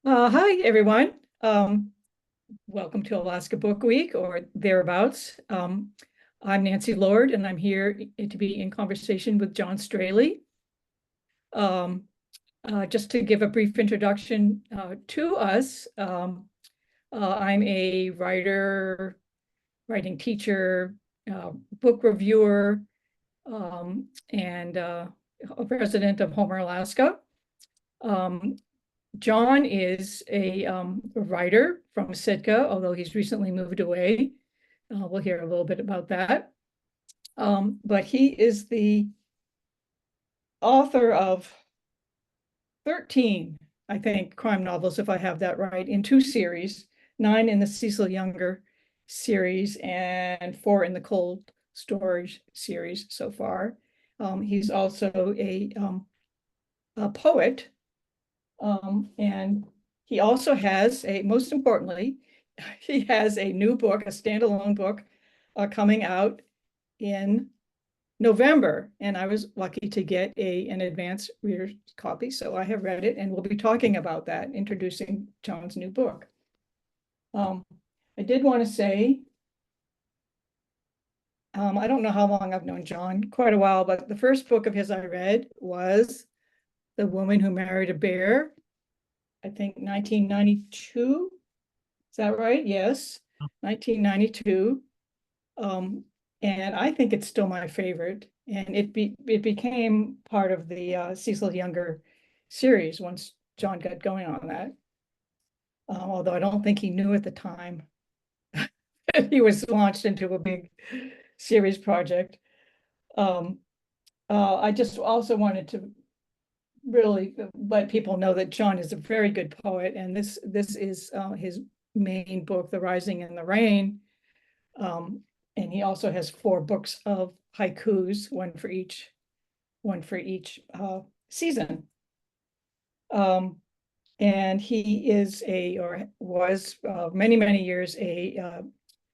Hi, everyone. Welcome to Alaska Book Week or thereabouts. I'm Nancy Lord, and I'm here to be in conversation with John Straley. Um, just to give a brief introduction to us, I'm a writer, writing teacher, book reviewer, and a resident of Homer, Alaska. Um, John is a writer from Sitka, although he's recently moved away. We'll hear a little bit about that. But he is the author of 13, I think, crime novels, if I have that right, in two series, 9 in the Cecil Younger series and 4 in the Cold Storage series so far. He's also a poet. And he also has most importantly, he has a new book, a standalone book, coming out in November. And I was lucky to get an advance reader's copy. So I have read it and we'll be talking about that, introducing John's new book. I did want to say, I don't know how long I've known John, quite a while, but the first book of his I read was The Woman Who Married a Bear. I think 1992. Is that right? Yes, 1992. And I think it's still my favorite. And it became part of the Cecil Younger series once John got going on that. Although I don't think he knew at the time that he was launched into a big series project. I just also wanted to really let people know that John is a very good poet, and this is his main book, The Rising and the Rain. And he also has 4 books of haikus, one for each season. And he is or was many years a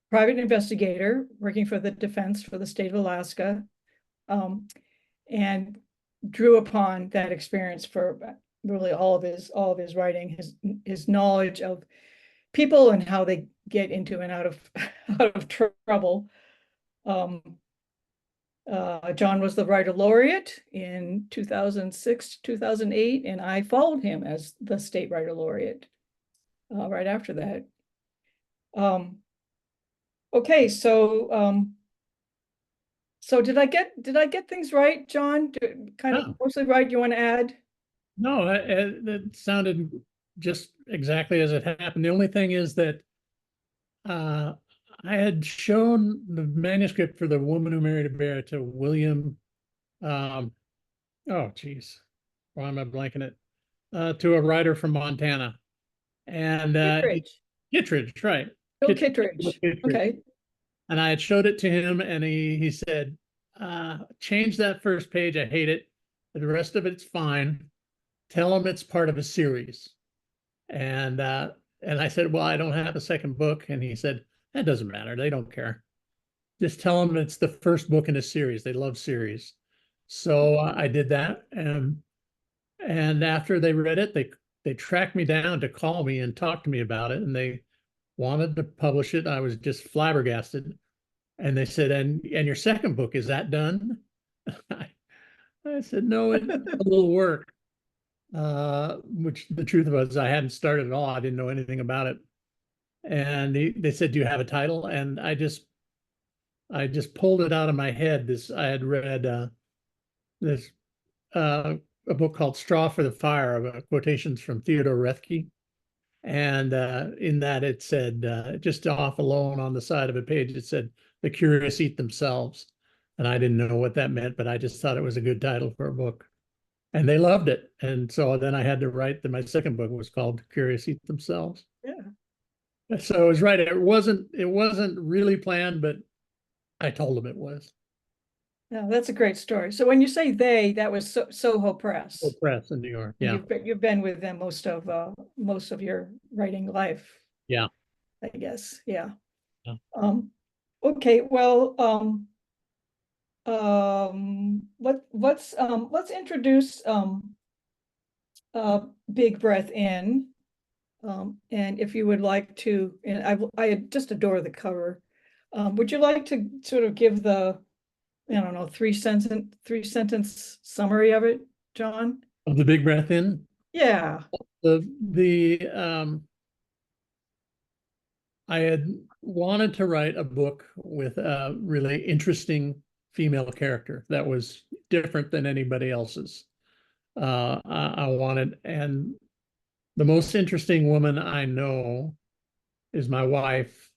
private investigator working for the defense for the state of Alaska, and drew upon that experience for really all of his writing, his knowledge of people and how they get into and out of trouble. John was the writer laureate in 2006, 2008, and I followed him as the state writer laureate right after that. Okay, so did I get things right, John? Kind of No, mostly right. You want to add? no, it sounded just exactly as it happened. The only thing is that uh, I had shown the manuscript for The Woman Who Married a Bear to William, um, oh, geez, why am I blanking it? To a writer from Montana. And Kittredge. Kittredge, right. Bill Kittredge. Kittredge. Okay. And I had showed it to him, and he said, change that first page. I hate it. The rest of it's fine. Tell him it's part of a series. And I said, well, I don't have a second book. And he said, that doesn't matter. They don't care. Just tell them it's the first book in a series. They love series. So I did that. And after they read it, they tracked me down to call me and talk to me about it. And they wanted to publish it. I was just flabbergasted. And they said, and your second book, is that done? I said, no, it's a little work. Which the truth was I hadn't started at all. I didn't know anything about it. And they said, do you have a title? And I just pulled it out of my head. I had read this a book called Straw for the Fire, quotations from Theodore Roethke. And in that it said, just off alone on the side of a page, it said, "The curious eat themselves." And I didn't know what that meant, but I just thought it was a good title for a book. And they loved it. And so then I had to write that my second book was called Curious Eat Themselves. Yeah. So I was right. It wasn't really planned, but I told them it was. Yeah, that's a great story. So when you say they, that was Soho Full Press. press in New York. And Yeah. you've been with them most of your writing life, Yeah. I guess. Yeah. Yeah. Okay, well, let's introduce Big Breath In. And if you would like to, and I just adore the cover. Would you like to sort of give the, I don't know, three sentence summary of it, John? Of the big breath in. Yeah. The I had wanted to write a book with a really interesting female character that was different than anybody else's. I wanted, and the most interesting woman I know is my wife,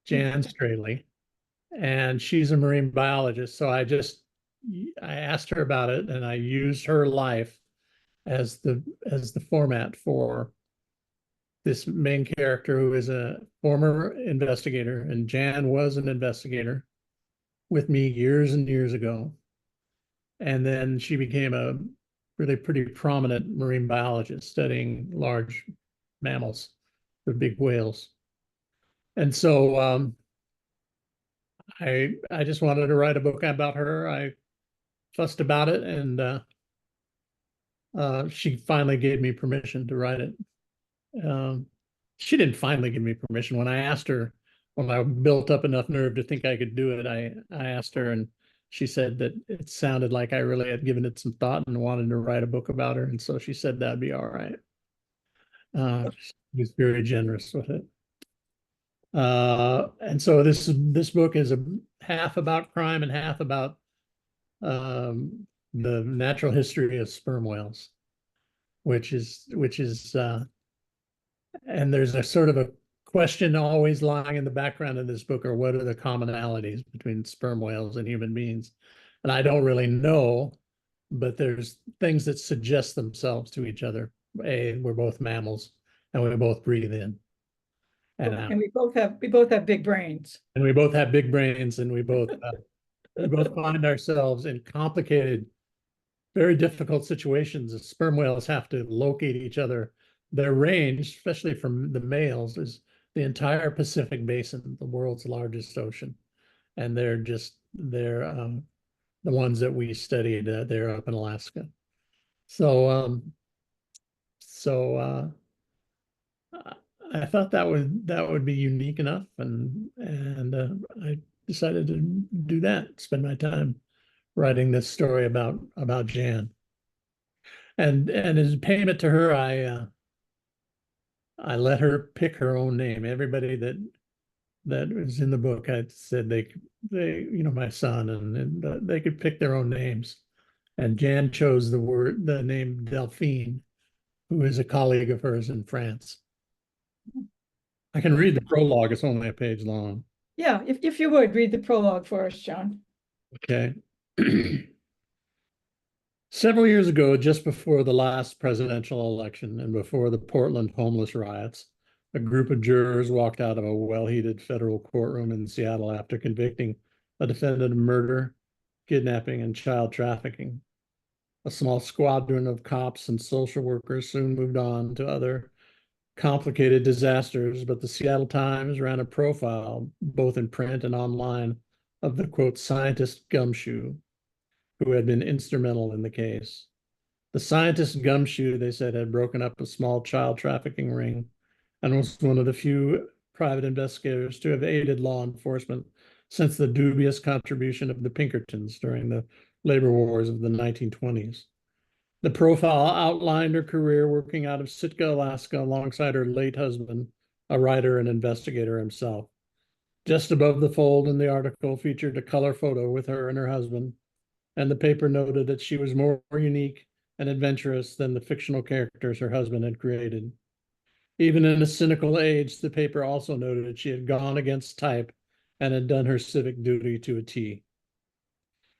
Jan Straley, and she's a marine biologist. So I asked her about it, and I used her life as the format for this main character who is a former investigator, and Jan was an investigator with me years and years ago. And then she became a really pretty prominent marine biologist studying large mammals, the big whales. And so I just wanted to write a book about her. I fussed about it, and she finally gave me permission to write it. Um, she didn't finally give me permission. When I asked her, when I built up enough nerve to think I could do it, I asked her, and she said that it sounded like I really had given it some thought and wanted to write a book about her. And so she said that'd be all right. She was very generous with it. And so this book is a half about crime and half about the natural history of sperm whales, which is and there's a sort of a question always lying in the background of this book, or what are the commonalities between sperm whales and human beings? And I don't really know, but there's things that suggest themselves to each other. We're both mammals, and we both breathe in and out, And we both have big brains. and we both have big brains, and we both find ourselves in complicated, very difficult situations. As sperm whales have to locate each other. Their range, especially from the males, is the entire Pacific Basin, the world's largest ocean. And they're the ones that we studied. They're up in Alaska. So I thought that would be unique enough, and I decided to do that. Spend my time writing this story about Jan. And as payment to her, I let her pick her own name. Everybody that was in the book, I said they my son, and they could pick their own names. And Jan chose the name Delphine, who is a colleague of hers in France. I can read the prologue. It's only a page long. Yeah, if you would read the prologue for us, John. Okay. Several years ago, just before the last presidential election and before the Portland homeless riots, a group of jurors walked out of a well-heated federal courtroom in Seattle after convicting a defendant of murder, kidnapping, and child trafficking. A small squadron of cops and social workers soon moved on to other complicated disasters, but the Seattle Times ran a profile, both in print and online, of the quote scientist Gumshoe, who had been instrumental in the case. The scientist Gumshoe, they said, had broken up a small child trafficking ring and was one of the few private investigators to have aided law enforcement since the dubious contribution of the Pinkertons during the labor wars of the 1920s. The profile outlined her career working out of Sitka, Alaska, alongside her late husband, a writer and investigator himself. Just above the fold in the article featured a color photo with her and her husband, and the paper noted that she was more unique and adventurous than the fictional characters her husband had created. Even in a cynical age, the paper also noted that she had gone against type and had done her civic duty to a T.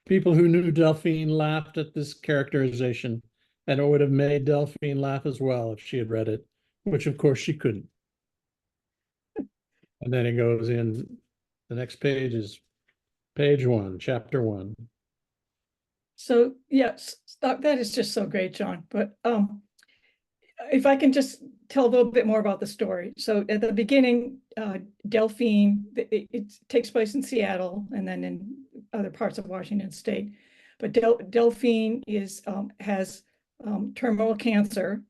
People who knew Delphine laughed at this characterization, and it would have made Delphine laugh as well if she had read it, which of course she couldn't. And then it goes in, the next page is page 1, chapter 1. So yes, that is just so great, John. But if I can just tell a little bit more about the story. So at the beginning, Delphine, it takes place in Seattle and then in other parts of Washington State. But Delphine has terminal cancer,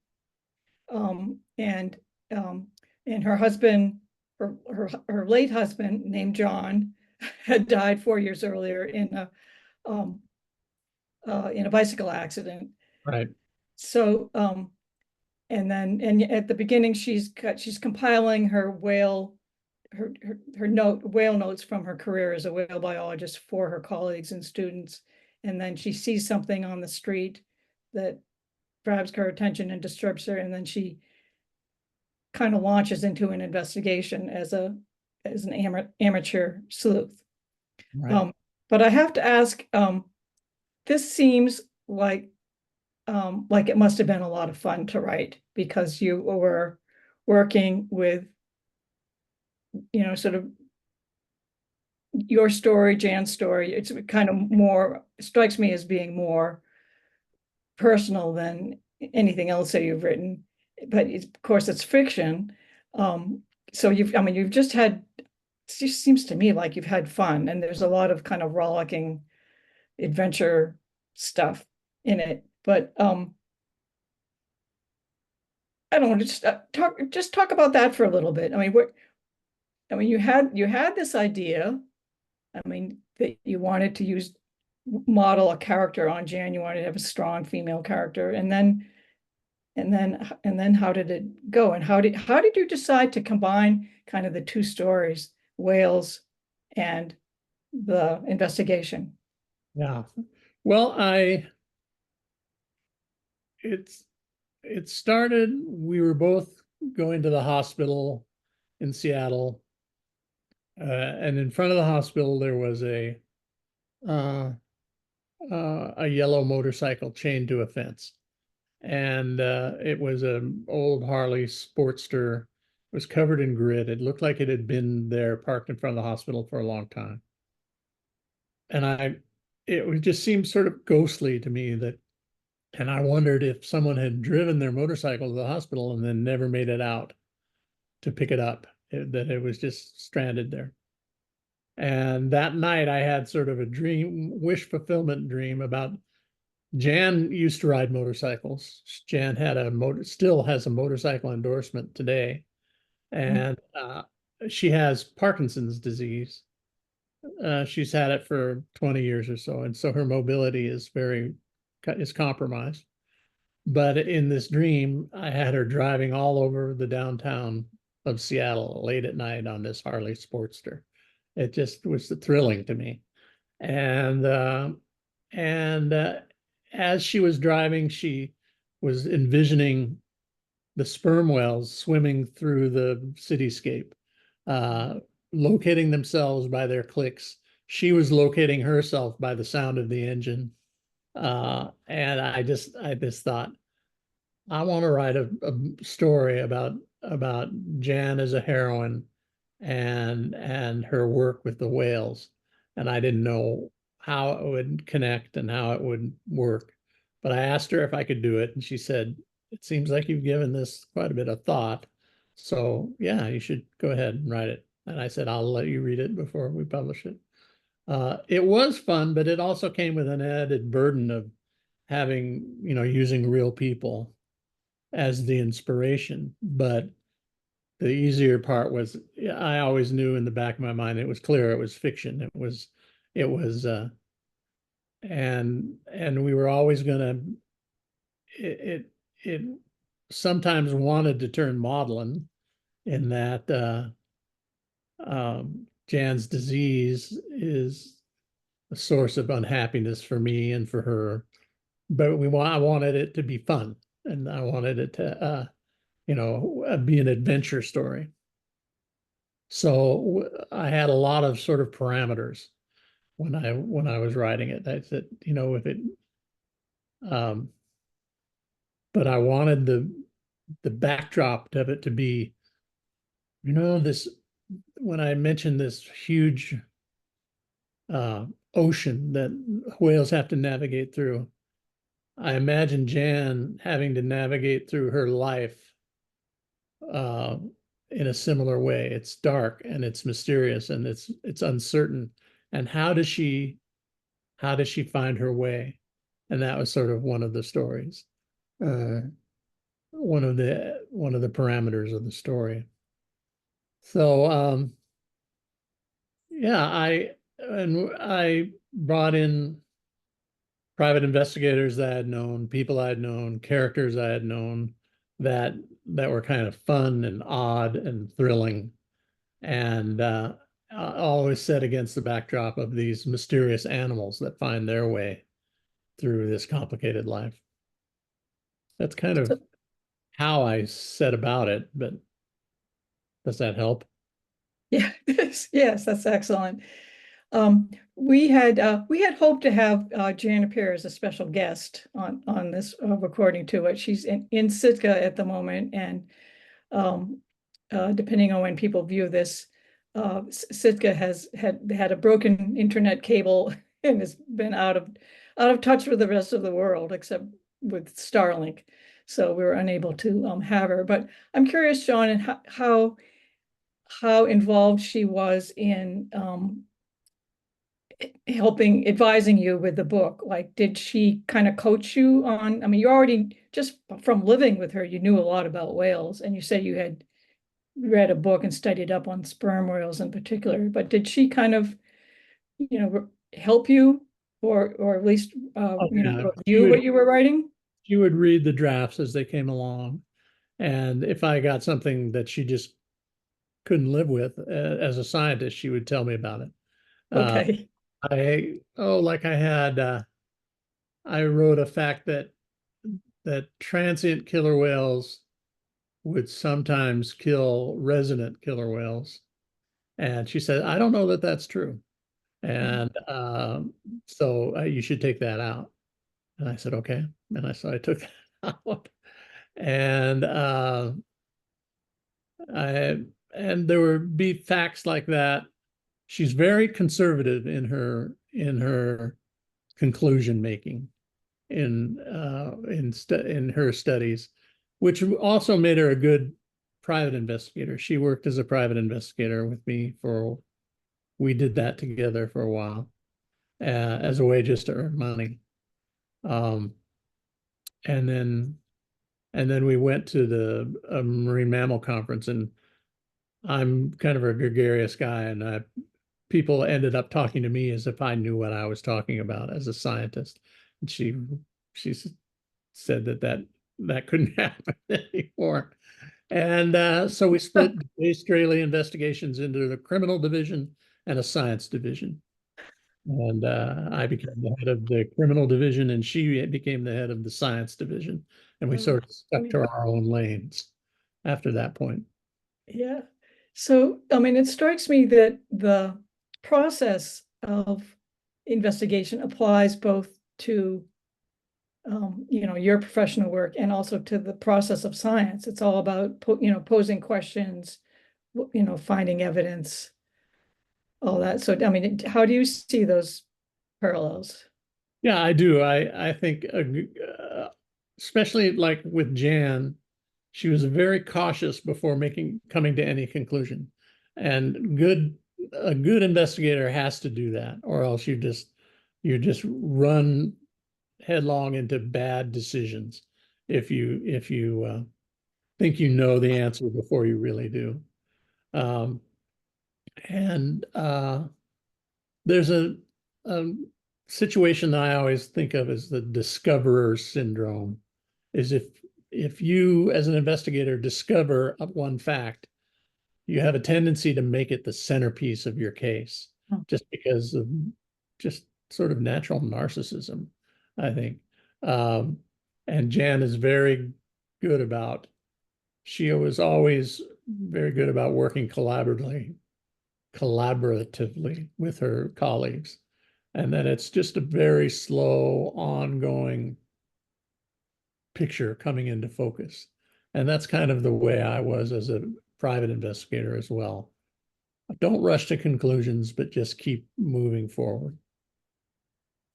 and um, and her husband, her late husband named John, had died 4 years earlier in a bicycle accident. Right. So and at the beginning she's compiling her whale notes from her career as a whale biologist for her colleagues and students. And then she sees something on the street that grabs her attention and disturbs her, and then she kind of launches into an investigation as an amateur sleuth. Right. But I have to ask, this seems like it must have been a lot of fun to write, because you were working with, sort of your story, Jan's story. It's kind of more, strikes me as being more personal than anything else that you've written. But of course, it's fiction. So you've just had, it just seems to me like you've had fun, and there's a lot of kind of rollicking adventure stuff in it. But I don't want to just talk about that for a little bit. You had this idea, that you wanted to model a character on Jan. You wanted to have a strong female character, and then how did it go? And how did you decide to combine kind of the two stories, Wales and the investigation? Yeah. Well, it's it started, we were both going to the hospital in Seattle. And in front of the hospital, there was uh, a yellow motorcycle chained to a fence. And it was an old Harley Sportster. It was covered in grit. It looked like it had been there parked in front of the hospital for a long time. And it just seemed sort of ghostly to me and I wondered if someone had driven their motorcycle to the hospital and then never made it out to pick it up, that it was just stranded there. And that night I had sort of a wish fulfillment dream about Jan used to ride motorcycles. Jan still has a motorcycle endorsement today. And she has Parkinson's disease. She's had it for 20 years or so. And so her mobility is compromised. But in this dream, I had her driving all over the downtown of Seattle late at night on this Harley Sportster. It just was thrilling to me. And as she was driving, she was envisioning the sperm whales swimming through the cityscape, uh, locating themselves by their clicks. She was locating herself by the sound of the engine. And I just thought, I want to write a story about Jan as a heroine and her work with the whales. And I didn't know how it would connect and how it would work. But I asked her if I could do it, and she said, "It seems like you've given this quite a bit of thought. So yeah, you should go ahead and write it." And I said, "I'll let you read it before we publish it." It was fun, but it also came with an added burden of using real people as the inspiration. But the easier part was, I always knew in the back of my mind, it was clear it was fiction. It was, and we were always gonna, it sometimes wanted to turn maudlin in that Jan's disease is a source of unhappiness for me and for her. But I wanted it to be fun, and I wanted it to, be an adventure story. So I had a lot of sort of parameters when I was writing it. I said, if it, um, but I wanted the backdrop of it to be, this, when I mentioned this huge ocean that whales have to navigate through, I imagine Jan having to navigate through her life uh, in a similar way. It's dark and it's mysterious and it's uncertain. And how does she find her way? And that was sort of one of the stories. One of one of the parameters of the story. So yeah, I brought in private investigators that I had known, people I had known, characters I had known that were kind of fun and odd and thrilling, and always set against the backdrop of these mysterious animals that find their way through this complicated life. That's kind of how I set about it, but does that help? Yeah, yes, that's excellent. We had hoped to have Jan appear as a special guest on this recording too, but she's in Sitka at the moment, and um, depending on when people view this, Sitka has had a broken internet cable and has been out of touch with the rest of the world, except with Starlink. So we were unable to have her. But I'm curious, John, and how involved she was in helping advising you with the book. Like, did she kind of coach you on, I mean, you already, just from living with her, you knew a lot about whales, and you said you had read a book and studied up on sperm whales in particular, but did she kind of, help you, or at least Oh, yeah. review what you were writing? She would read the drafts as they came along, and if I got something that she just couldn't live with as a scientist, she would tell me about it. Uh, Okay. like I wrote a fact that transient killer whales would sometimes kill resident killer whales, and she said, I don't know that that's true, and so you should take that out. And I said, okay, and I took that out, and I and there would be facts like that. She's very conservative in her conclusion making in her studies, which also made her a good private investigator. She worked as a private investigator with me we did that together for a while as a way just to earn money. Um, and then we went to the marine mammal conference, and I'm kind of a gregarious guy, and people ended up talking to me as if I knew what I was talking about as a scientist. And she said that couldn't happen anymore. And so we split John Straley investigations into the criminal division and a science division. And I became the head of the criminal division, and she became the head of the science division. And we sort of stuck to our own lanes after that point. Yeah. So, I mean, it strikes me that the process of investigation applies both to, your professional work and also to the process of science. It's all about, posing questions, finding evidence, all that. So, I mean, how do you see those parallels? Yeah, I do. I think, especially like with Jan, she was very cautious before coming to any conclusion, and a good investigator has to do that, or else you just run headlong into bad decisions if you think you know the answer before you really do. Um, and there's a situation that I always think of as the discoverer syndrome, is if you as an investigator discover one fact, you have a tendency to make it the centerpiece of your case, Oh. just because of just sort of natural narcissism, I think. Um, and Jan is very good about, she was always very good about working collaboratively with her colleagues. And then it's just a very slow, ongoing picture coming into focus. And that's kind of the way I was as a private investigator as well. Don't rush to conclusions, but just keep moving forward.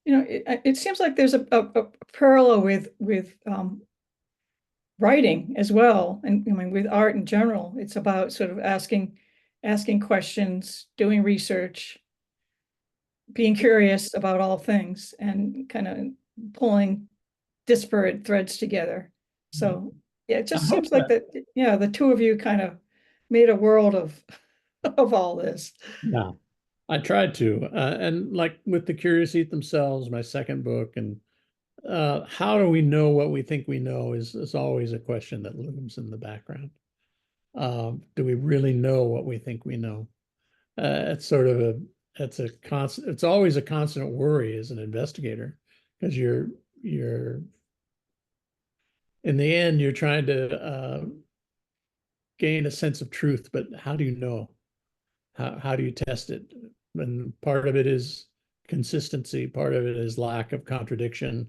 It seems like there's a parallel with writing as well, and I mean with art in general. It's about sort of asking questions, doing research, being curious about all things, and kind of pulling disparate threads together. So Yeah, it I just hope seems like that. that, yeah, the two of you kind of made a world of of all this. Yeah, I tried to, and like with the Curious Eat Themselves, my second book, and how do we know what we think we know is always a question that looms in the background. Do we really know what we think we know? It's sort of it's a constant, it's always a constant worry as an investigator, because you're in the end, you're trying to gain a sense of truth, but how do you know? How do you test it? And part of it is consistency, part of it is lack of contradiction,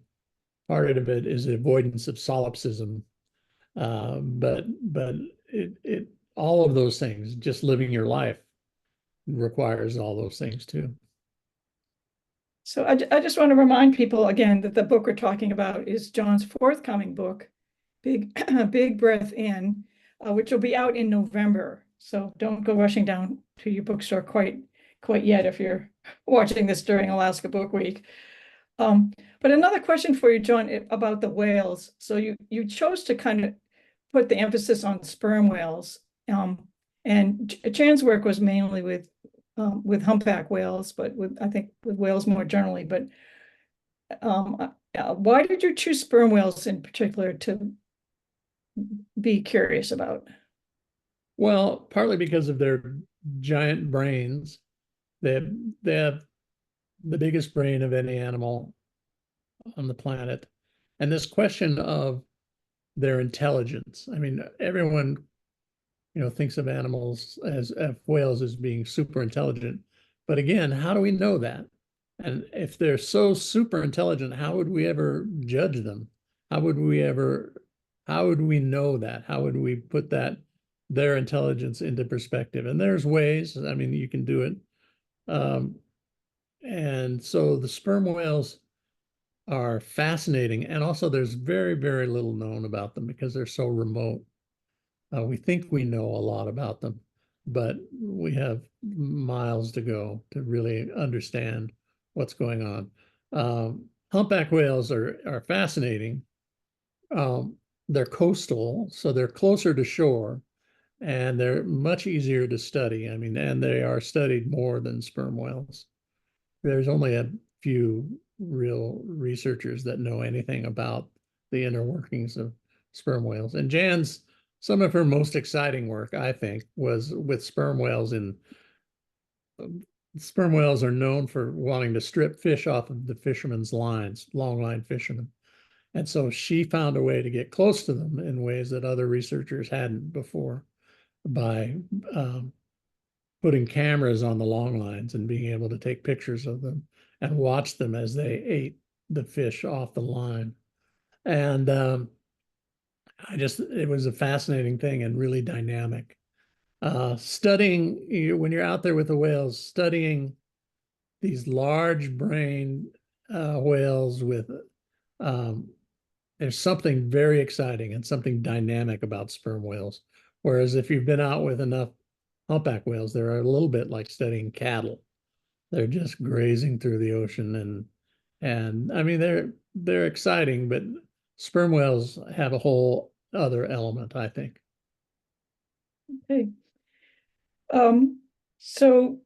part of it is avoidance of solipsism. But it all of those things, just living your life requires all those things too. So I just want to remind people again that the book we're talking about is John's forthcoming book, Big Big Breath In, which will be out in November. So don't go rushing down to your bookstore quite yet if you're watching this during Alaska Book Week. But another question for you, John, about the whales. So you chose to kind of put the emphasis on sperm whales, and Chan's work was mainly with humpback whales, but with I think with whales more generally. But why did you choose sperm whales in particular to be curious about? Well, partly because of their giant brains. They they have the biggest brain of any animal on the planet. And this question of their intelligence. I mean, everyone, thinks of animals as whales as being super intelligent. But again, how do we know that? And if they're so super intelligent, how would we ever judge them? How would we ever, how would we know that? How would we put their intelligence into perspective? And there's ways, I mean, you can do it. Um, and so the sperm whales are fascinating. And also there's very, very little known about them because they're so remote. We think we know a lot about them, but we have miles to go to really understand what's going on. Humpback whales are fascinating. Um, they're coastal, so they're closer to shore, and they're much easier to study. I mean, and they are studied more than sperm whales. There's only a few real researchers that know anything about the inner workings of sperm whales. And Jan's, some of her most exciting work, I think, was with sperm whales. Sperm whales are known for wanting to strip fish off of the fishermen's lines, long line fishermen. And so she found a way to get close to them in ways that other researchers hadn't before by putting cameras on the long lines and being able to take pictures of them and watch them as they ate the fish off the line. And it was a fascinating thing and really dynamic. When you're out there with the whales, studying these large brain whales with, um, there's something very exciting and something dynamic about sperm whales. Whereas if you've been out with enough humpback whales, they're a little bit like studying cattle. They're just grazing through the ocean, and I mean they're exciting, but sperm whales have a whole other element, I think. Okay. So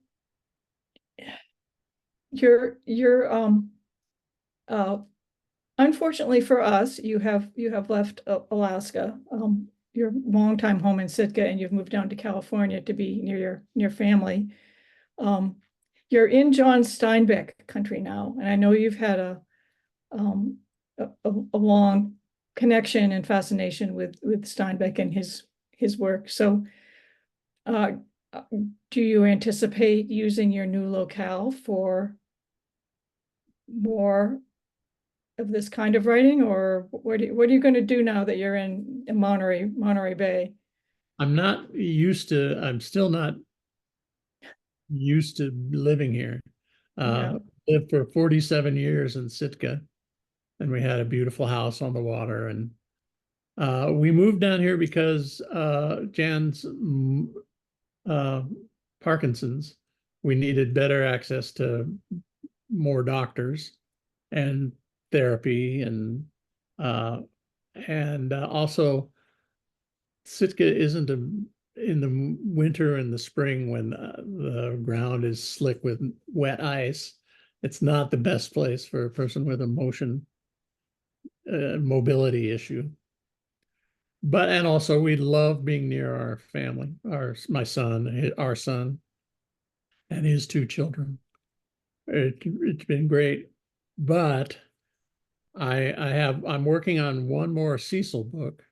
you're uh unfortunately for us, you have left Alaska, your longtime home in Sitka, and you've moved down to California to be near your family. Um, you're in John Steinbeck country now, and I know you've had um, a long connection and fascination with Steinbeck and his work. So, uh, do you anticipate using your new locale for more of this kind of writing, or what are you going to do now that you're in Monterey Bay? I'm still not used to living here. Yeah. Lived for 47 years in Sitka, and we had a beautiful house on the water. And we moved down here because Jan's uh, Parkinson's. We needed better access to more doctors and therapy, and also Sitka isn't in the winter and the spring when the ground is slick with wet ice. It's not the best place for a person with a mobility issue. But and also we love being near our family, my son, our son, and his two children. It's been great, but I'm working on one more Cecil book,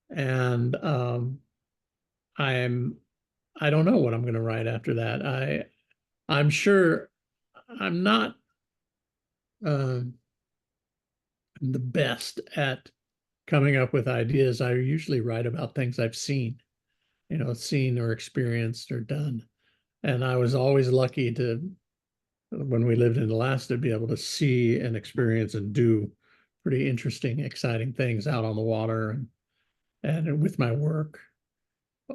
and I'm I don't know what I'm going to write after that. I'm sure I'm not um, the best at coming up with ideas. I usually write about things I've seen, seen or experienced or done. And I was always lucky to, when we lived in Alaska, to be able to see and experience and do pretty interesting, exciting things out on the water and with my work.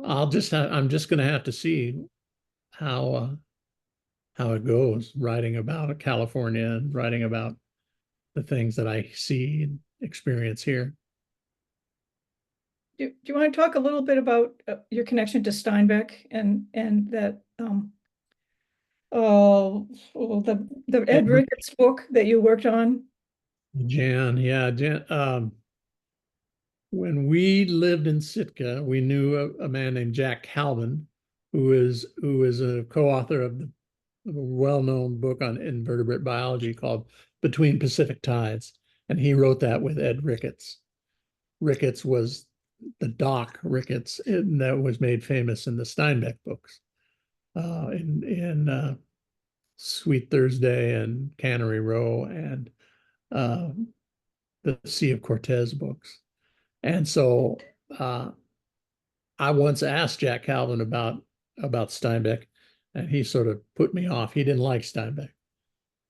I'm just going to have to see how uh, how it goes, writing about California and writing about the things that I see and experience here. Do you want to talk a little bit about your connection to Steinbeck and that the Ed And Ricketts book that you worked on? Jan, when we lived in Sitka, we knew a man named Jack Calvin, who is a co-author of a well-known book on invertebrate biology called Between Pacific Tides, and he wrote that with Ed Ricketts. Ricketts was the Doc Ricketts that was made famous in the Steinbeck books, in Sweet Thursday and Cannery Row and uh, the Sea of Cortez books. And so uh, I once asked Jack Calvin about Steinbeck, and he sort of put me off. He didn't like Steinbeck.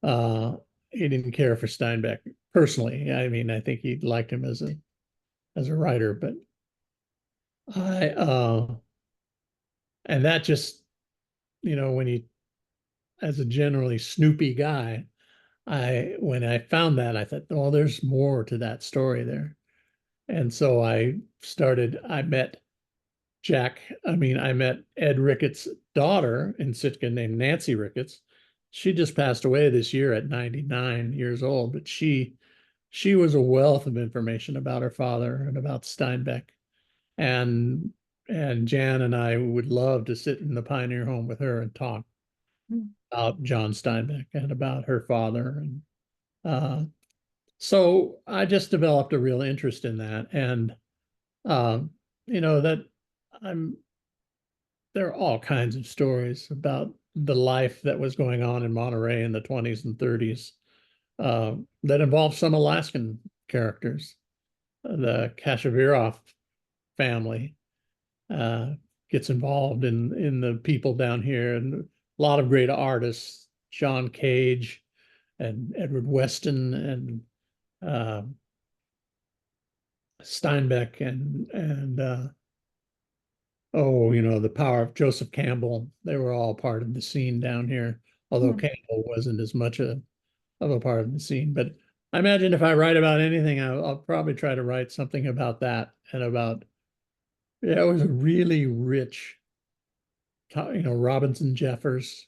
Uh, he didn't care for Steinbeck personally. I mean, I think he liked him as a writer, but I and that just when he as a generally snoopy guy, when I found that I thought, oh, there's more to that story there, and so I met I met Ed Ricketts' daughter in Sitka named Nancy Ricketts. She just passed away this year at 99 years old, but she was a wealth of information about her father and about Steinbeck. And Jan and I would love to sit in the Pioneer home with her and talk about John Steinbeck and about her father. And uh, so I just developed a real interest in that. And that I'm there are all kinds of stories about the life that was going on in Monterey in the 20s and 30s that involved some Alaskan characters. The Kashavirov family uh, gets involved in the people down here, and a lot of great artists, John Cage and Edward Weston and uh, Steinbeck and the power of Joseph Campbell. They were all part of the scene down here, although Hmm. Campbell wasn't as much of a part of the scene. But I imagine if I write about anything, I'll probably try to write something about that and about, yeah, it was a really rich, Robinson Jeffers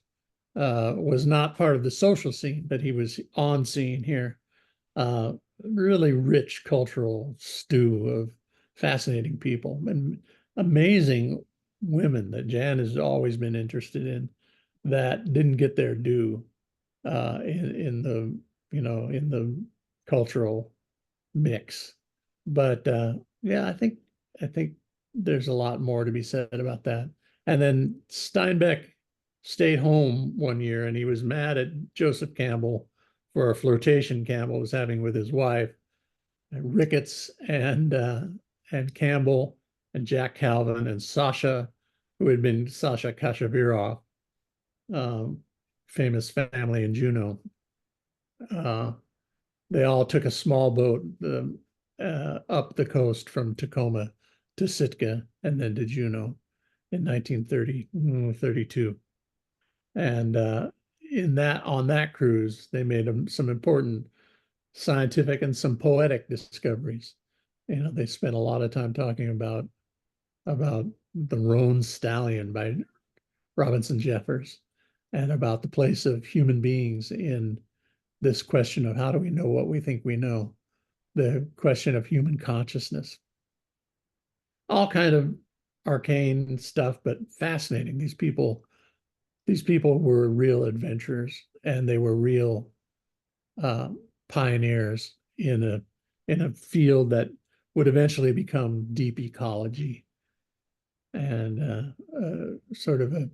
was not part of the social scene, but he was on scene here. Uh, Really rich cultural stew of fascinating people and amazing women that Jan has always been interested in that didn't get their due in the in the cultural mix. But yeah, I think there's a lot more to be said about that. And then Steinbeck stayed home one year and he was mad at Joseph Campbell for a flirtation Campbell was having with his wife. And Ricketts and Campbell and Jack Calvin and Sasha, who had been Sasha Kashavirov, um, famous family in Juneau. Uh, they all took a small boat up the coast from Tacoma to Sitka and then to Juneau in 1932. And on that cruise, they made some important scientific and some poetic discoveries. They spent a lot of time talking about about the roan stallion by Robinson Jeffers, and about the place of human beings in this question of how do we know what we think we know, the question of human consciousness. All kind of arcane stuff, but fascinating. These people were real adventurers, and they were real uh, pioneers in a field that would eventually become deep ecology and sort of a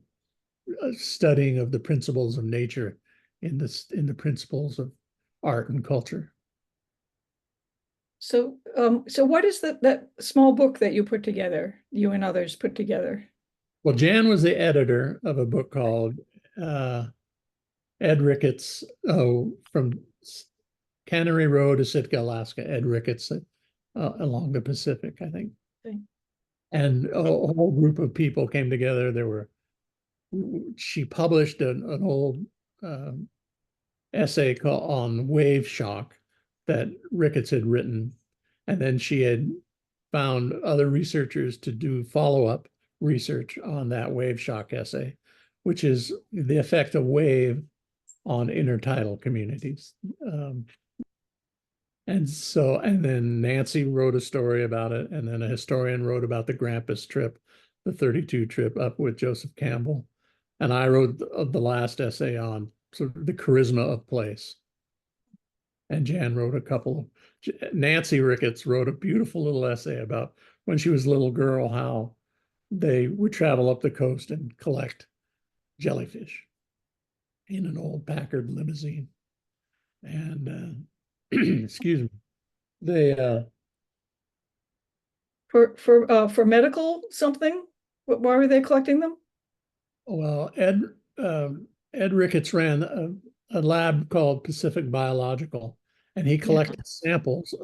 studying of the principles of nature in the principles of art and culture. So what is that small book that you put together, you and others put together? Well, Jan was the editor of a book called Ed Ricketts, from Cannery Row to Sitka, Alaska, Ed Ricketts, along the Pacific, I think. Okay. And a whole group of people came together. She published an old essay on wave shock that Ricketts had written. And then she had found other researchers to do follow-up research on that wave shock essay, which is the effect of wave on intertidal communities. And then Nancy wrote a story about it, and then a historian wrote about the Grampus trip, the 32 trip up with Joseph Campbell. And I wrote the last essay on sort of the charisma of place. And Jan wrote a couple of, Nancy Ricketts wrote a beautiful little essay about when she was a little girl, how they would travel up the coast and collect jellyfish in an old Packard limousine. And excuse me, they For medical something? Why were they collecting them? well, Ed Ricketts ran a lab called Pacific Biological, and he Yeah. collected samples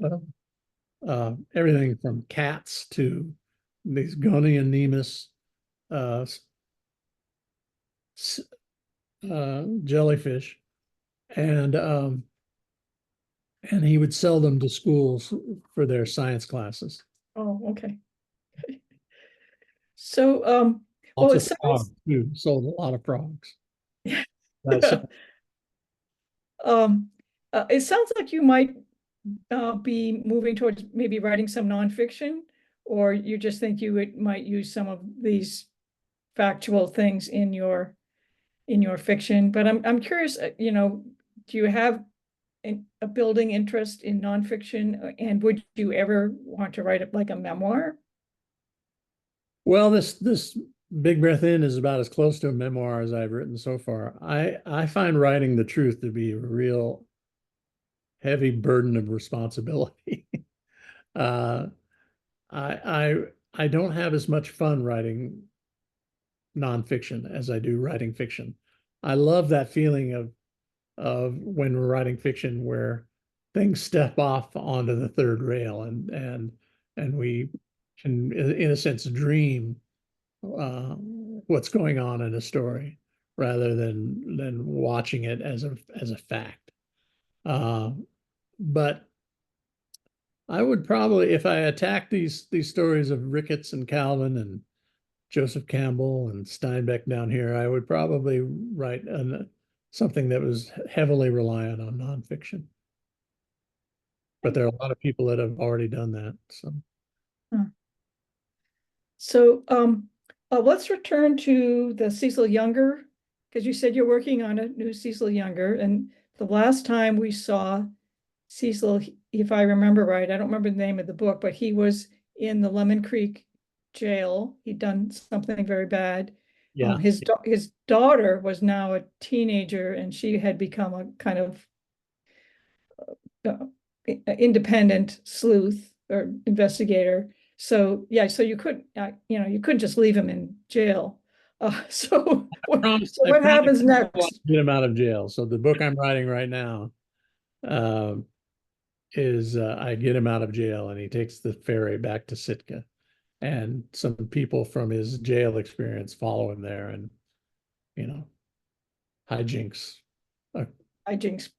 of everything from cats to these gonianemus uh, jellyfish, and um, and he would sell them to schools for their science classes. Oh, okay. So, well, Lots it of sounds, frogs too. Sold a lot of frogs. yeah. So Um, it sounds like you might be moving towards maybe writing some nonfiction, or you just think might use some of these factual things in your fiction. But I'm curious, do you have a building interest in nonfiction, and would you ever want to write it like a memoir? well, this Big Breath In is about as close to a memoir as I've written so far. I find writing the truth to be a real heavy burden of responsibility. uh, I I don't have as much fun writing nonfiction as I do writing fiction. I love that feeling of when we're writing fiction where things step off onto the third rail, and we can, in a sense, dream what's going on in a story rather than watching it as a fact. Uh, but I would probably, if I attacked these stories of Ricketts and Calvin and Joseph Campbell and Steinbeck down here, I would probably write something that was heavily reliant on nonfiction. But there are a lot of people that have already done that. So Hmm. So, let's return to the Cecil Younger, because you said you're working on a new Cecil Younger, and the last time we saw Cecil, if I remember right, I don't remember the name of the book, but he was in the Lemon Creek jail. He'd done something very bad. yeah, His daughter was now a teenager, and she had become a kind of uh, independent sleuth or investigator. So yeah, so you couldn't just leave him in jail. So so I what promise happens I want next? to get him out of jail. So the book I'm writing right now uh, is I get him out of jail, and he takes the ferry back to Sitka, and some people from his jail experience follow him there, and you know, hijinks. Hijinks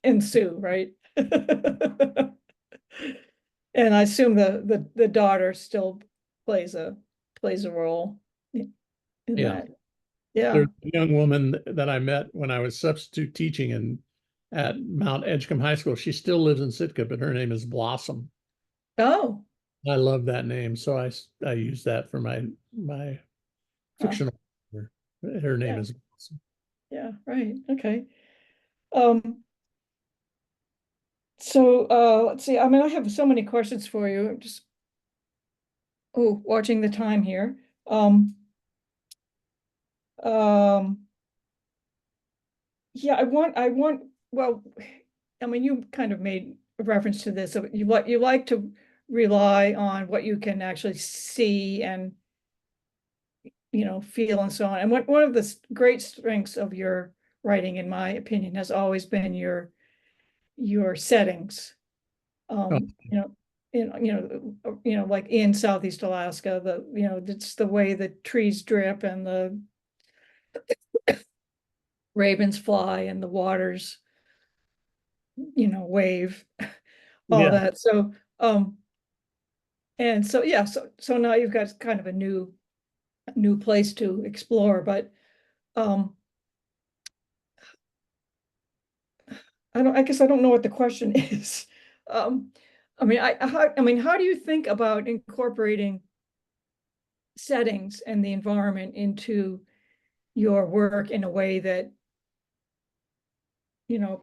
ensue, right? And I assume the daughter still plays a plays a role in Yeah. that. Yeah. There's a young woman that I met when I was substitute teaching at Mount Edgecombe High School. She still lives in Sitka, but her name is Blossom. Oh, I love that name, so I use that for my huh. fictional. Her name Yeah. is Blossom. Yeah. Right. Okay. Um, so let's see. I mean, I have so many questions for you. I'm just watching the time here. Um, um, yeah, well, I mean, you kind of made a reference to this. So you like to rely on what you can actually see and feel and so on. And one of the great strengths of your writing, in my opinion, has always been your settings. Oh, Um, you know, like in Southeast Alaska, it's the way the trees drip and the ravens fly and the waters, wave, all yeah. that. So, and so yeah, so now you've got kind of a new place to explore, but um, I guess I don't know what the question is. Um, how do you think about incorporating settings and the environment into your work in a way that,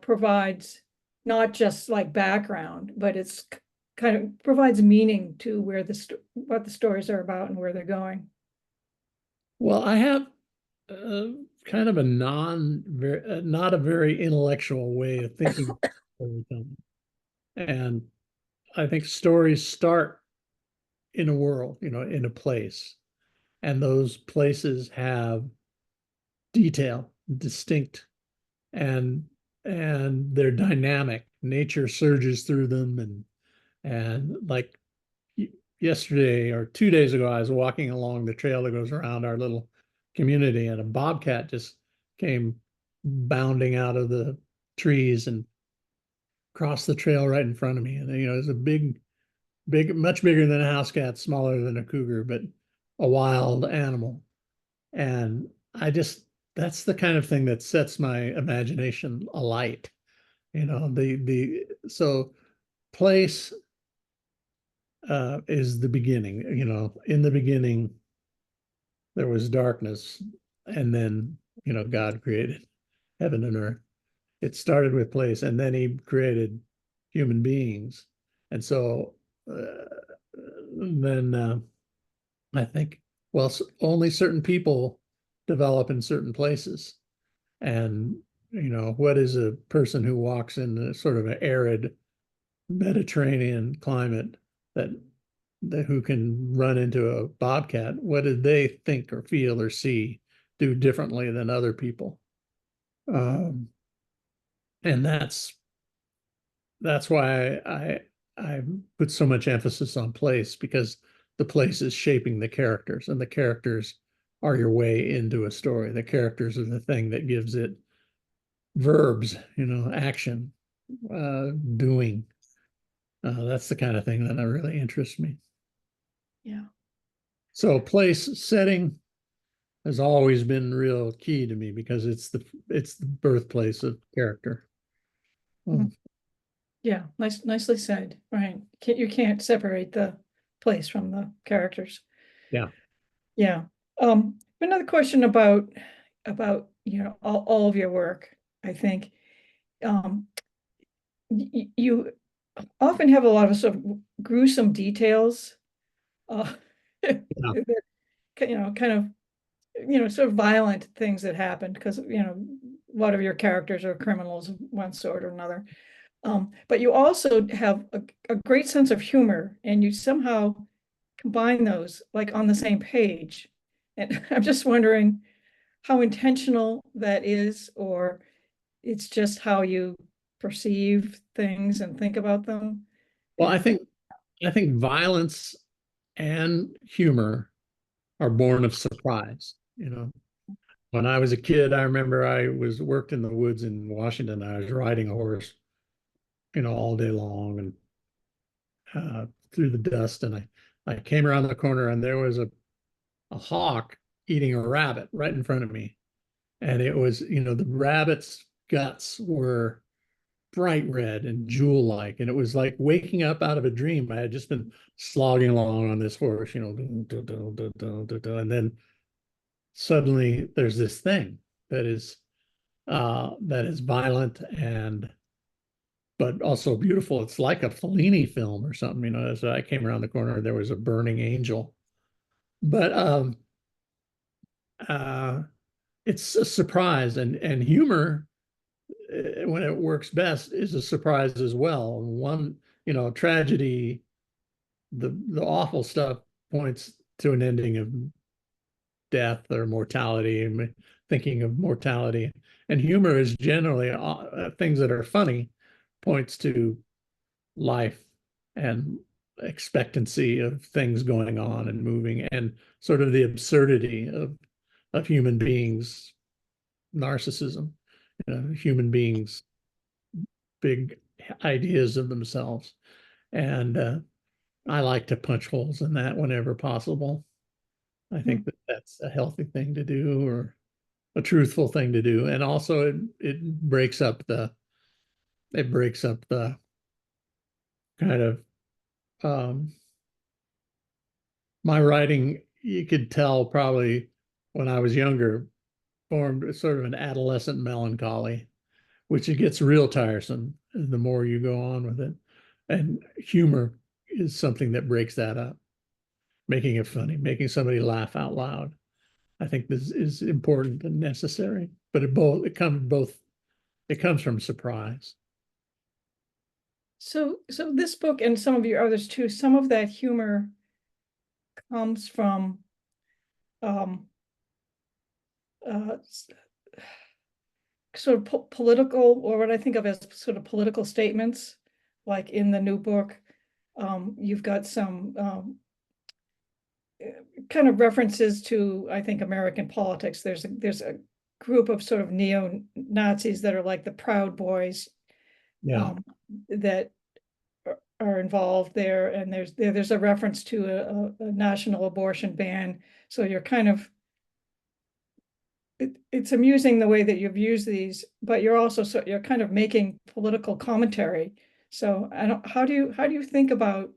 provides not just like background, but it's kind of provides meaning to what the stories are about and where they're going. Well, I have kind of a not a very intellectual way of thinking about storytelling. And I think stories start in a world, in a place. And those places have detail, distinct, and they're dynamic. Nature surges through them, and like yesterday or 2 days ago, I was walking along the trail that goes around our little community, and a bobcat just came bounding out of the trees and crossed the trail right in front of me. And it's a big, much bigger than a house cat, smaller than a cougar, but a wild animal. And I just that's the kind of thing that sets my imagination alight. The so place is the beginning. In the beginning there was darkness, and then God created heaven and earth. It started with place, and then He created human beings, and so then I think, well, only certain people develop in certain places. And, what is a person who walks in a sort of an arid Mediterranean climate that, who can run into a bobcat? What did they think or feel or see do differently than other people? Um, and that's why I put so much emphasis on place, because the place is shaping the characters, and the characters are your way into a story. The characters are the thing that gives it verbs, action, doing. That's the kind of thing that really interests me. Yeah. So place setting has always been real key to me, because it's the birthplace of character. Mhm. Well, Yeah, nicely said. Right. You can't separate the place from the characters. yeah. Yeah. Another question about all of your work, I think. Um, you often have a lot of sort of gruesome details, uh, Yeah. that, kind of, sort of violent things that happen because, a lot of your characters are criminals of one sort or another. But you also have a great sense of humor, and you somehow combine those like on the same page. And I'm just wondering how intentional that is, or it's just how you perceive things and think about them. Well, And I think violence and humor are born of surprise. When I was a kid, I remember I was worked in the woods in Washington. I was riding a horse, all day long, and through the dust. And I came around the corner, and there was a hawk eating a rabbit right in front of me. And it was, the rabbit's guts were bright red and jewel-like. And it was like waking up out of a dream. I had just been slogging along on this horse, and then suddenly there's this thing that is violent and but also beautiful. It's like a Fellini film or something, As I came around the corner, there was a burning angel. But uh, it's a surprise, and humor, when it works best, is a surprise as well. One, tragedy, the awful stuff points to an ending of death or mortality, and thinking of mortality. And humor is generally things that are funny points to life and expectancy of things going on and moving, and sort of the absurdity of human beings, narcissism, human beings, big ideas of themselves. And I like to punch holes in that whenever possible. I think that that's a healthy thing to do, or a truthful thing to do. And also it breaks up the kind of my writing, you could tell probably when I was younger, formed sort of an adolescent melancholy, which it gets real tiresome the more you go on with it. And humor is something that breaks that up, making it funny, making somebody laugh out loud. I think this is important and necessary, but it comes from surprise. So this book and some of your others too, some of that humor comes from uh, sort of political, or what I think of as sort of political statements. Like in the new book, you've got some kind of references to, I think, American politics. There's a group of sort of neo-Nazis that are like the Proud Boys, Yeah. that are involved there, and there's a reference to a national abortion ban. So you're kind of, it's amusing the way that you've used these, but you're kind of making political commentary. So how do you think about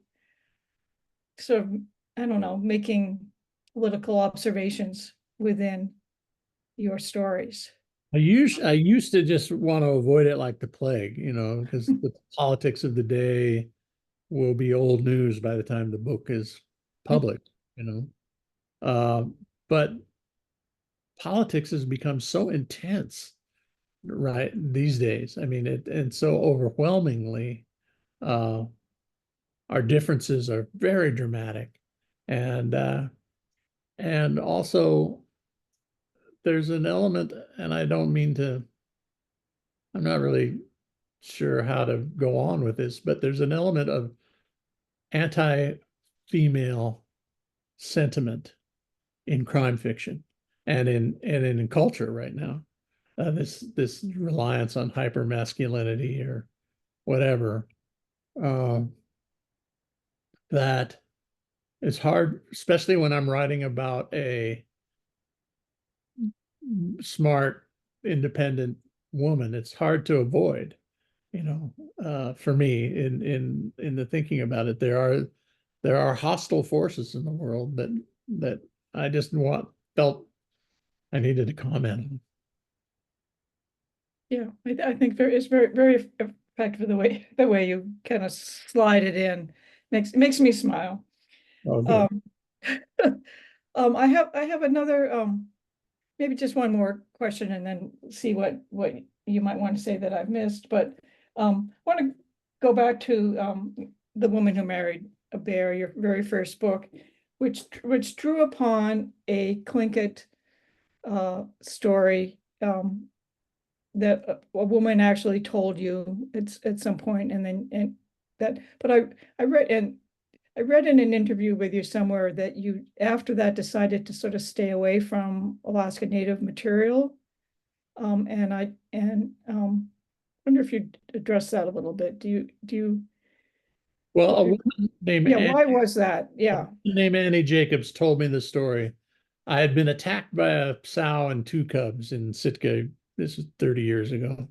sort of, I don't know, making political observations within your stories? I used to just want to avoid it like the plague, because the politics of the day will be old news by the time the book is public, you know. Uh, but politics has become so intense, right, these days. I mean, and so overwhelmingly, uh, our differences are very dramatic, and also there's an element, and I don't mean to. I'm not really sure how to go on with this, but there's an element of anti-female sentiment in crime fiction and in culture right now. This reliance on hyper masculinity or whatever, uh, that is hard, especially when I'm writing about a smart, independent woman. It's hard to avoid, for me in the thinking about it. There are hostile forces in the world that I just felt I needed to comment on. Yeah, I think it's very effective the way you kind of slide it in. Makes me smile. Oh, good. Um, I have another, maybe just one more question, and then see what you might want to say that I've missed. But I want to go back to The Woman Who Married a Bear, your very first book, which drew upon a Tlingit story, that a woman actually told you at some point, and then but I read in an interview with you somewhere that you, after that, decided to sort of stay away from Alaska Native material. And wonder if you'd address that a little bit. Do you, Well, a woman named yeah, Annie, why was that? a Yeah. woman named Annie Jacobs told me the story I had been attacked by a sow and two cubs in Sitka. This was 30 years ago.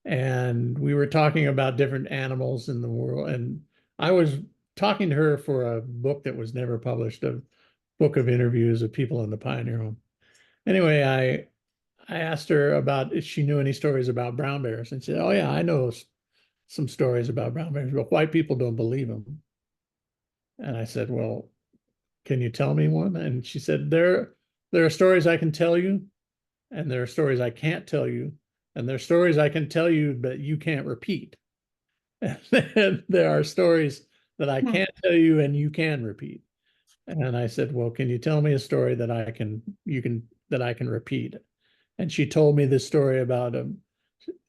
And we were talking about different animals in the world. And I was talking to her for a book that was never published, a book of interviews of people in the pioneer home. Anyway, I asked her about if she knew any stories about brown bears. And she said, "Oh, yeah, I know some stories about brown bears, but white people don't believe them." And I said, "Well, can you tell me one?" And she said, there are stories I can tell you, and there are stories I can't tell you, and there are stories I can tell you, but you can't repeat. And there are stories that I Hmm. can't tell you and you can repeat." And I said, "Well, can you tell me a story that I can repeat?" And she told me this story about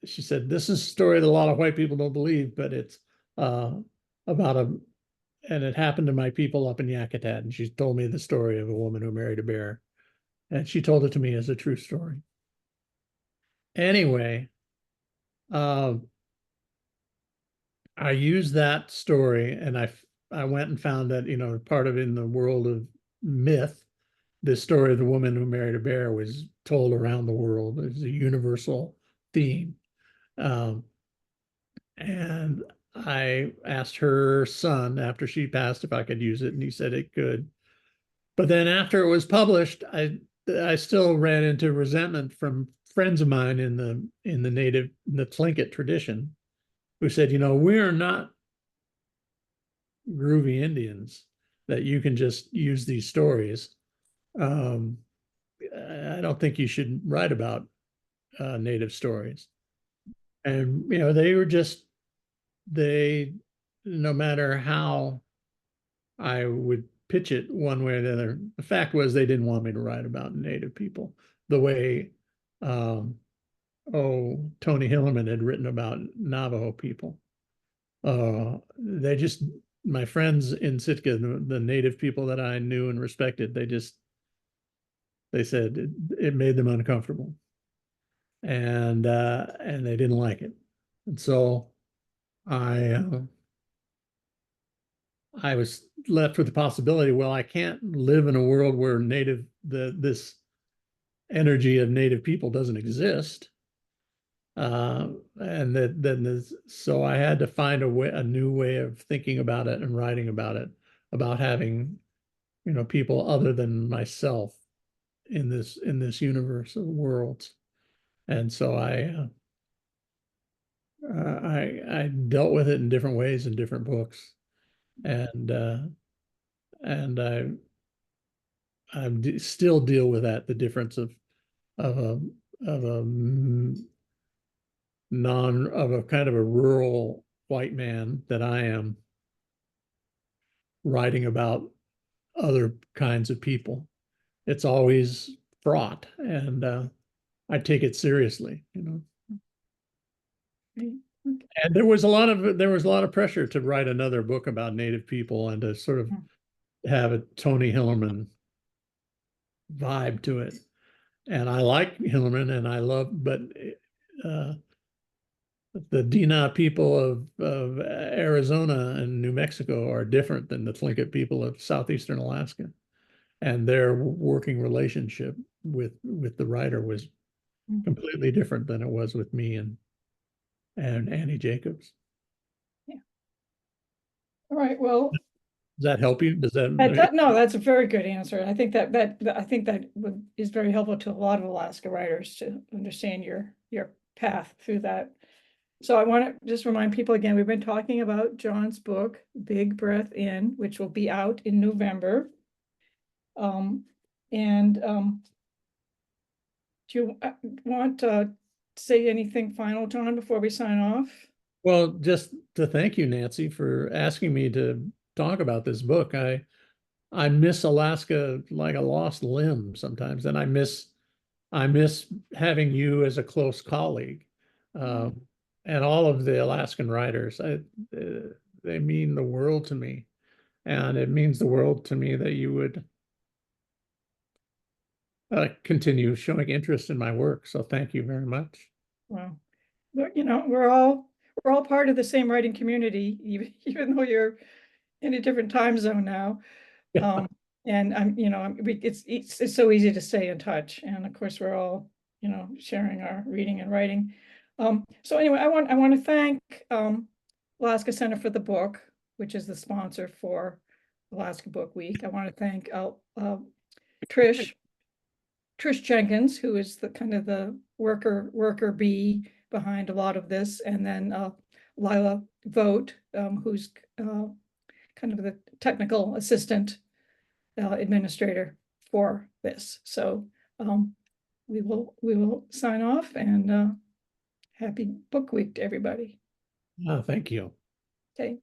she said, "This is a story that a lot of white people don't believe, but it's uh, about and it happened to my people up in Yakutat." And she told me the story of a woman who married a bear. And she told it to me as a true story. Anyway, uh, I used that story and I went and found that, part of in the world of myth, this story of the woman who married a bear was told around the world. It's a universal theme. Um, and I asked her son after she passed if I could use it, and he said it could. But then after it was published, I still ran into resentment from friends of mine in the Tlingit tradition who said, we're not groovy Indians that you can just use these stories. Um, I don't think you should write about native stories. And they were just they, no matter how I would pitch it one way or the other. The fact was they didn't want me to write about native people the way um, Tony Hillerman had written about Navajo people. They just my friends in Sitka, the native people that I knew and respected, they said it made them uncomfortable, and they didn't like it, and so I uh, I was left with the possibility, well, I can't live in a world where this energy of native people doesn't exist. And that then so I had to find a new way of thinking about it and writing about it, about having, people other than myself in this universe of worlds. And so I dealt with it in different ways in different books, and and still deal with that, the difference of a of a of a kind of a rural white man that I am, writing about other kinds of people. It's always fraught, and I take it seriously. And there was a lot of pressure to write another book about Native people and to sort of have a Tony Hillerman vibe to it. And I like Hillerman, and I love, but uh, the Dina people of Arizona and New Mexico are different than the Tlingit people of southeastern Alaska, and their working relationship with the writer was completely different than it was with me and Annie Jacobs. Yeah. All right. Well, Does that help you? no, that's a very good answer. I think that is very helpful to a lot of Alaska writers to understand your path through that. So I want to just remind people again, we've been talking about John's book, Big Breath In, which will be out in November. And do you want to say anything final, John, before we sign off? Well, just to thank you, Nancy, for asking me to talk about this book. I miss Alaska like a lost limb sometimes, and I miss having you as a close colleague, um, and all of the Alaskan writers. They mean the world to me, and it means the world to me that you would continue showing interest in my work. So thank you very much. Well, but, we're all part of the same writing community, even though you're in a different time zone now. Um, And it's so easy to stay in touch. And of course, we're all, sharing our reading and writing. So anyway, I want to thank Alaska Center for the Book, which is the sponsor for Alaska Book Week. I want to thank Trish Jenkins, who is the kind of the worker bee behind a lot of this, and then Lila Vogt, who's kind of the technical assistant administrator for this. So we will sign off, and happy Book Week to everybody. Oh, thank you. Okay.